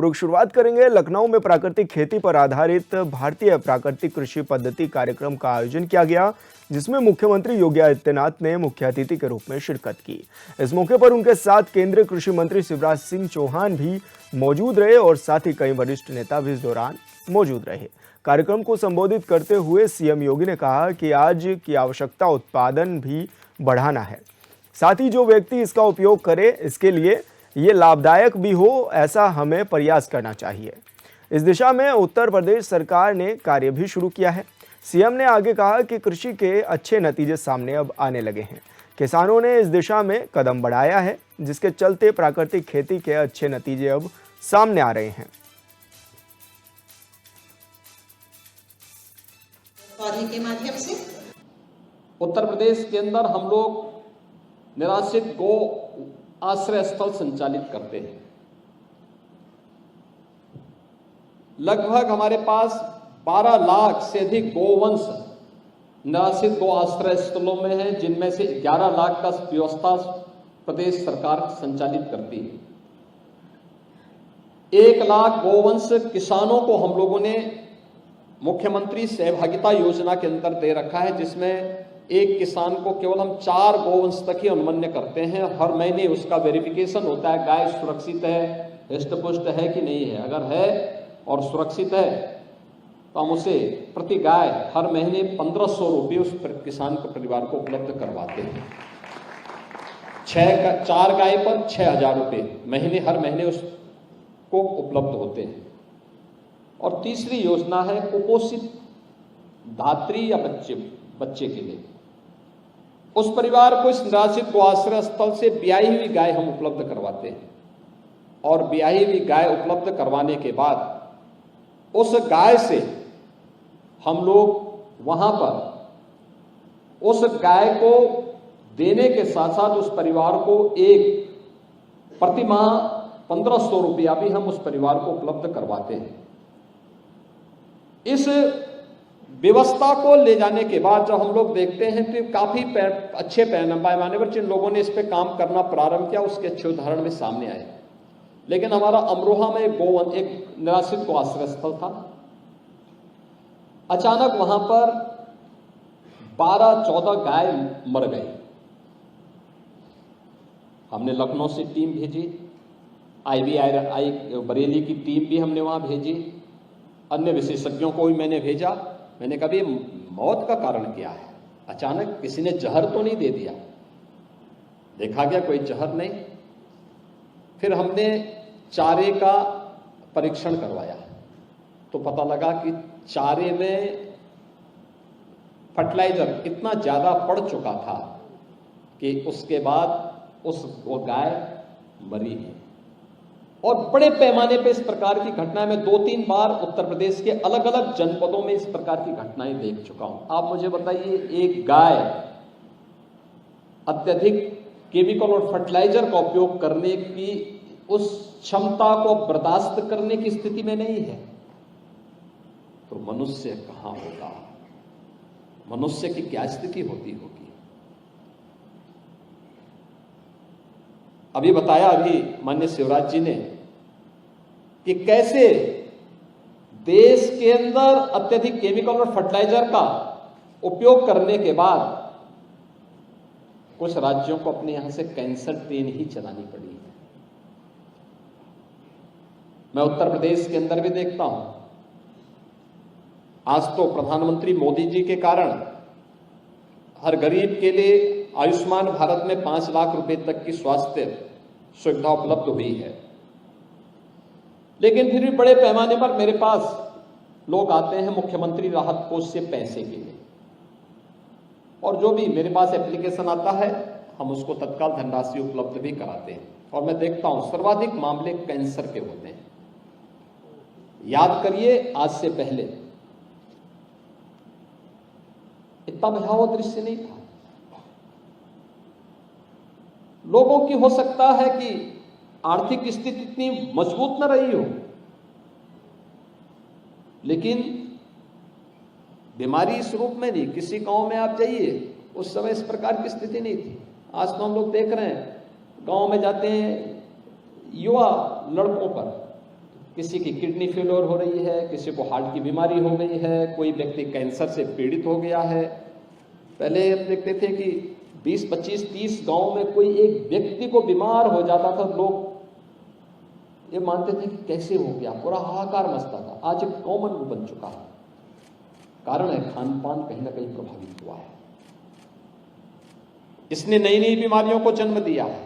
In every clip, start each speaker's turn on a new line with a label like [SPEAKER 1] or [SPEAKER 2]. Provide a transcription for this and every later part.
[SPEAKER 1] खबरों की शुरुआत करेंगे। लखनऊ में प्राकृतिक खेती पर आधारित भारतीय प्राकृतिक कृषि पद्धति कार्यक्रम का आयोजन किया गया, जिसमें मुख्यमंत्री योगी आदित्यनाथ ने मुख्य अतिथि के रूप में शिरकत की। इस मौके पर उनके साथ केंद्रीय कृषि मंत्री शिवराज सिंह चौहान भी मौजूद रहे और साथ ही कई वरिष्ठ नेता भी इस दौरान मौजूद रहे। कार्यक्रम को संबोधित करते हुए सीएम योगी ने कहा कि आज की आवश्यकता उत्पादन भी बढ़ाना है, साथ ही जो व्यक्ति इसका उपयोग करे इसके लिए ये लाभदायक भी हो, ऐसा हमें प्रयास करना चाहिए। इस दिशा में उत्तर प्रदेश सरकार ने कार्य भी शुरू किया है। सीएम ने आगे कहा कि कृषि के अच्छे नतीजे सामने अब आने लगे हैं। किसानों ने इस दिशा में कदम बढ़ाया है, जिसके चलते प्राकृतिक खेती के अच्छे नतीजे अब सामने आ रहे हैं।
[SPEAKER 2] पौधे के माध्यम से
[SPEAKER 3] उत्तर प्रदेश के अंदर हम लोग निराश्रित गो आश्रय स्थल संचालित करते हैं। लगभग हमारे पास 12 लाख से अधिक गोवंश निराश्रित गो आश्रय स्थलों में है, जिनमें से 11 लाख का व्यवस्था प्रदेश सरकार संचालित करती है। 1 लाख गोवंश किसानों को हम लोगों ने मुख्यमंत्री सहभागिता योजना के अंदर दे रखा है, जिसमें एक किसान को केवल हम 4 गोवंश तक ही अनुमन्य करते हैं। हर महीने उसका वेरिफिकेशन होता है, गाय सुरक्षित है, हृष्ट-पुष्ट है कि नहीं है। अगर है और सुरक्षित है तो हम उसे प्रति गाय हर महीने 1500 रुपये उस किसान को परिवार को उपलब्ध करवाते हैं। 4 गाय पर 6000 रुपये महीने हर महीने उसको उपलब्ध होते हैं। और तीसरी योजना है कुपोषित धात्री या बच्चे के लिए। उस परिवार को इस निराश्रित गो आश्रय स्थल से ब्याही हुई गाय हम उपलब्ध करवाते हैं। और ब्याही हुई गाय उपलब्ध करवाने के बाद उस गाय से हम लोग वहां पर उस गाय को देने के साथ साथ उस परिवार को एक प्रति माह 1500 रुपया भी हम उस परिवार को उपलब्ध करवाते हैं। इस व्यवस्था को ले जाने के बाद जब हम लोग देखते हैं तो काफी अच्छे पैमाने पर जिन लोगों ने इस पे काम करना प्रारंभ किया, उसके अच्छे उदाहरण में सामने आए। लेकिन हमारा अमरोहा में एक निराश्रित गो आश्रय स्थल था। अचानक वहां पर 12-14 गाय मर गई। हमने लखनऊ से टीम भेजी, IVI बरेली की टीम भी हमने वहां भेजी, अन्य विशेषज्ञों को भी मैंने भेजा। मैंने कहा ये मौत का कारण क्या है? अचानक किसी ने जहर तो नहीं दे दिया? देखा गया कोई जहर नहीं। फिर हमने चारे का परीक्षण करवाया तो पता लगा कि चारे में फर्टिलाइजर इतना ज्यादा पड़ चुका था कि उसके बाद वो गाय मरी है। और बड़े पैमाने पे इस प्रकार की घटनाएं मैं 2-3 बार उत्तर प्रदेश के अलग अलग जनपदों में इस प्रकार की घटनाएं देख चुका हूं। आप मुझे बताइए, एक गाय अत्यधिक केमिकल और फर्टिलाइजर का उपयोग करने की उस क्षमता को बर्दाश्त करने की स्थिति में नहीं है, तो मनुष्य कहां होगा? मनुष्य की क्या स्थिति होती होगी? अभी बताया माननीय शिवराज जी ने कि कैसे देश के अंदर अत्यधिक केमिकल और फर्टिलाइजर का उपयोग करने के बाद कुछ राज्यों को अपने यहां से कैंसर ट्रेन ही चलानी पड़ी है। मैं उत्तर प्रदेश के अंदर भी देखता हूं, आज तो प्रधानमंत्री मोदी जी के कारण हर गरीब के लिए आयुष्मान भारत में 5 लाख रुपए तक की स्वास्थ्य सुविधा उपलब्ध हुई है। लेकिन फिर भी बड़े पैमाने पर मेरे पास लोग आते हैं मुख्यमंत्री राहत कोष से पैसे के लिए, और जो भी मेरे पास एप्लीकेशन आता है हम उसको तत्काल धनराशि उपलब्ध भी कराते हैं। और मैं देखता हूं सर्वाधिक मामले कैंसर के होते हैं। याद करिए, आज से पहले इतना भयावह दृश्य नहीं था। लोगों की हो सकता है कि आर्थिक स्थिति इतनी मजबूत न रही हो, लेकिन बीमारी इस रूप में नहीं। किसी गांव में आप जाइए, उस समय इस प्रकार की स्थिति नहीं थी। आज तो हम लोग देख रहे हैं, गांव में जाते हैं युवा लड़कों पर किसी की किडनी फेलियर हो रही है, किसी को हार्ट की बीमारी हो गई है, कोई व्यक्ति कैंसर से पीड़ित हो गया है। पहले हम देखते थे कि 20, 25, 30 गांव में कोई एक व्यक्ति को बीमार हो जाता था, लोग ये मानते थे कि कैसे हो गया, पूरा हाहाकार मचता था। आज एक कॉमन बन चुका है। कारण है खान पान कहीं ना कहीं प्रभावित हुआ है। इसने नई नई बीमारियों को जन्म दिया है,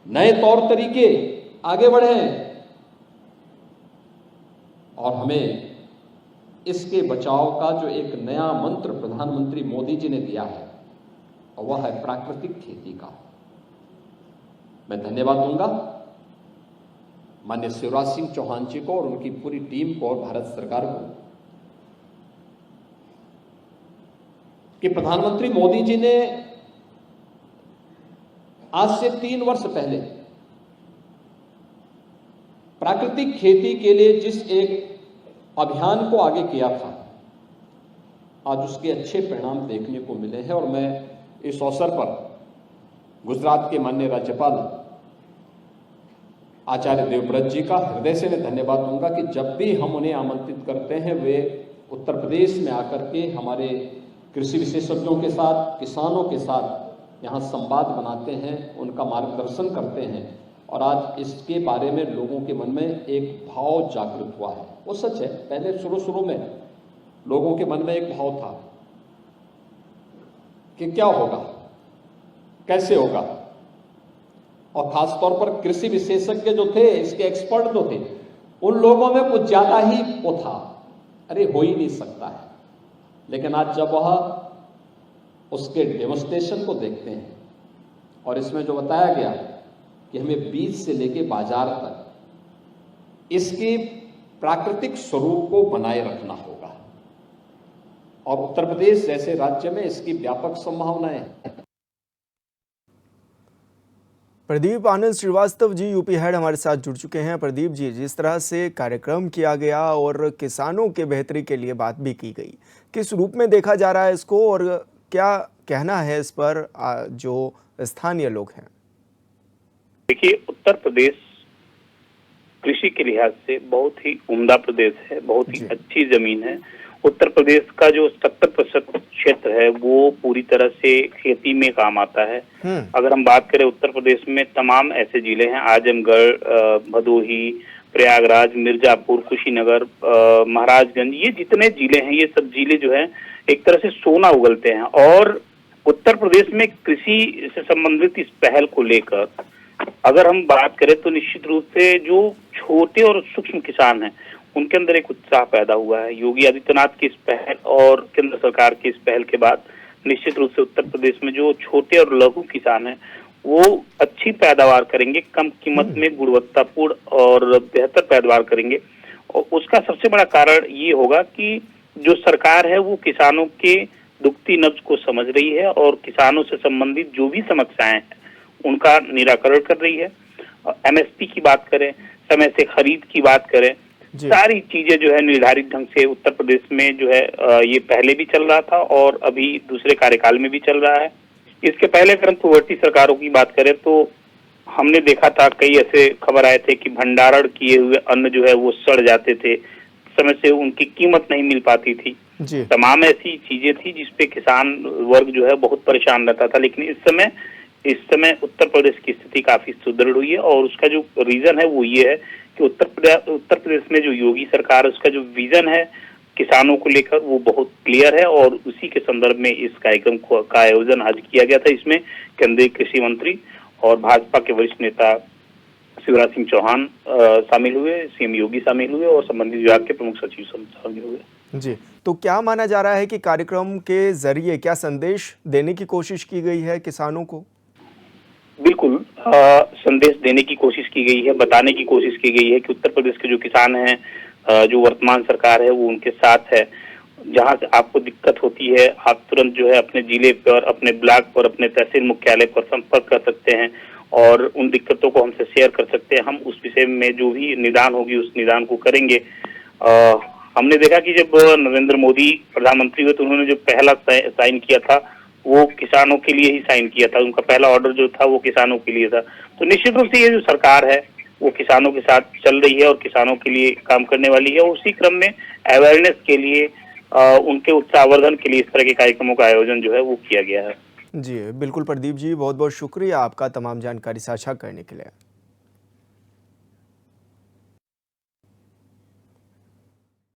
[SPEAKER 3] नए तौर तरीके आगे बढ़े हैं और हमें इसके बचाव का जो एक नया मंत्र प्रधानमंत्री मोदी जी ने दिया है और वह है प्राकृतिक खेती का। मैं धन्यवाद दूंगा माननीय शिवराज सिंह चौहान जी को और उनकी पूरी टीम को और भारत सरकार को कि प्रधानमंत्री मोदी जी ने आज से 3 वर्ष पहले प्राकृतिक खेती के लिए जिस एक अभियान को आगे किया था, आज उसके अच्छे परिणाम देखने को मिले हैं। और मैं इस अवसर पर गुजरात के माननीय राज्यपाल आचार्य देवव्रत जी का हृदय से मैं धन्यवाद दूंगा कि जब भी हम उन्हें आमंत्रित करते हैं, वे उत्तर प्रदेश में आकर के हमारे कृषि विशेषज्ञों के साथ, किसानों के साथ यहाँ संवाद बनाते हैं, उनका मार्गदर्शन करते हैं। और आज इसके बारे में लोगों के मन में एक भाव जागृत हुआ है। वो सच है, पहले शुरू में लोगों के मन में एक भाव था कि क्या होगा, कैसे होगा, और खासतौर पर कृषि विशेषज्ञ जो थे, इसके एक्सपर्ट जो थे, उन लोगों में कुछ ज्यादा ही वो था, अरे हो ही नहीं सकता है। लेकिन आज जब वह उसके डेमोन्स्ट्रेशन को देखते हैं और इसमें जो बताया गया कि हमें बीज से लेके बाजार तक इसके प्राकृतिक स्वरूप को बनाए रखना होगा और उत्तर प्रदेश जैसे राज्य में इसकी व्यापक संभावनाएं हैं।
[SPEAKER 1] प्रदीप आनंद श्रीवास्तव जी यूपी हेड हमारे साथ जुड़ चुके हैं। प्रदीप जी, जिस तरह से कार्यक्रम किया गया और किसानों के बेहतरी के लिए बात भी की गई, किस रूप में देखा जा रहा है इसको और क्या कहना है इस पर जो स्थानीय लोग हैं?
[SPEAKER 4] देखिए, उत्तर प्रदेश कृषि के लिहाज से बहुत ही उम्दा प्रदेश है, बहुत ही अच्छी जमीन है। उत्तर प्रदेश का जो 70% क्षेत्र है वो पूरी तरह से खेती में काम आता है। अगर हम बात करें उत्तर प्रदेश में तमाम ऐसे जिले हैं, आजमगढ़, भदोही, प्रयागराज, मिर्जापुर, कुशीनगर, महाराजगंज, ये जितने जिले हैं, ये सब जिले जो है एक तरह से सोना उगलते हैं। और उत्तर प्रदेश में कृषि से संबंधित इस पहल को लेकर अगर हम बात करें तो निश्चित रूप से जो छोटे और सूक्ष्म किसान हैं उनके अंदर एक उत्साह पैदा हुआ है। योगी आदित्यनाथ की इस पहल और केंद्र सरकार की इस पहल के बाद निश्चित रूप से उत्तर प्रदेश में जो छोटे और लघु किसान हैं वो अच्छी पैदावार करेंगे, कम कीमत में गुणवत्तापूर्ण और बेहतर पैदावार करेंगे। और उसका सबसे बड़ा कारण ये होगा कि जो सरकार है वो किसानों के दुखती नब्ज को समझ रही है और किसानों से संबंधित जो भी समस्याएं हैं उनका निराकरण कर रही है। एमएसपी की बात करें, समय से खरीद की बात करें, सारी चीजें जो है निर्धारित ढंग से उत्तर प्रदेश में जो है ये पहले भी चल रहा था और अभी दूसरे कार्यकाल में भी चल रहा है। इसके पहले अगर हम पूर्ववर्ती सरकारों की बात करें तो हमने देखा था कई ऐसे खबर आए थे कि भंडारण किए हुए अन्न जो है वो सड़ जाते थे, समय से उनकी कीमत नहीं मिल पाती थी। तमाम ऐसी चीजें थी जिसपे किसान वर्ग जो है बहुत परेशान रहता था। लेकिन इस समय उत्तर प्रदेश की स्थिति काफी सुदृढ़ हुई है और उसका जो रीजन है वो ये है कि उत्तर प्रदेश में जो योगी सरकार है उसका जो विजन है किसानों को लेकर वो बहुत क्लियर है और उसी के संदर्भ में इस कार्यक्रम का आयोजन आज किया गया था। इसमें केंद्रीय कृषि मंत्री और भाजपा के वरिष्ठ नेता शिवराज सिंह चौहान शामिल हुए, सीएम योगी शामिल हुए और संबंधित विभाग के प्रमुख सचिव शामिल हुए।
[SPEAKER 1] जी, तो क्या माना जा रहा है कि कार्यक्रम के जरिए क्या संदेश देने की कोशिश की गई है किसानों को?
[SPEAKER 4] बिल्कुल संदेश देने की कोशिश की गई है, बताने की कोशिश की गई है कि उत्तर प्रदेश के जो किसान हैं, जो वर्तमान सरकार है वो उनके साथ है। जहां से आपको दिक्कत होती है आप तुरंत जो है अपने जिले पर, अपने ब्लॉक पर, अपने तहसील मुख्यालय पर संपर्क कर सकते हैं और उन दिक्कतों को हमसे शेयर कर सकते हैं। हम उस विषय में जो भी निदान होगी उस निदान को करेंगे। हमने देखा कि जब नरेंद्र मोदी प्रधानमंत्री हुए तो उन्होंने जो पहला साइन किया था वो किसानों के लिए ही साइन किया था। उनका पहला ऑर्डर जो था वो किसानों के लिए था। तो निश्चित रूप से ये जो सरकार है वो किसानों के साथ चल रही है और किसानों के लिए काम करने वाली है। उसी क्रम में अवेयरनेस के लिए उनके उत्साहवर्धन के लिए इस तरह के कार्यक्रमों का आयोजन जो है वो किया गया है।
[SPEAKER 1] जी बिल्कुल प्रदीप जी, बहुत बहुत शुक्रिया आपका तमाम जानकारी साझा करने के लिए।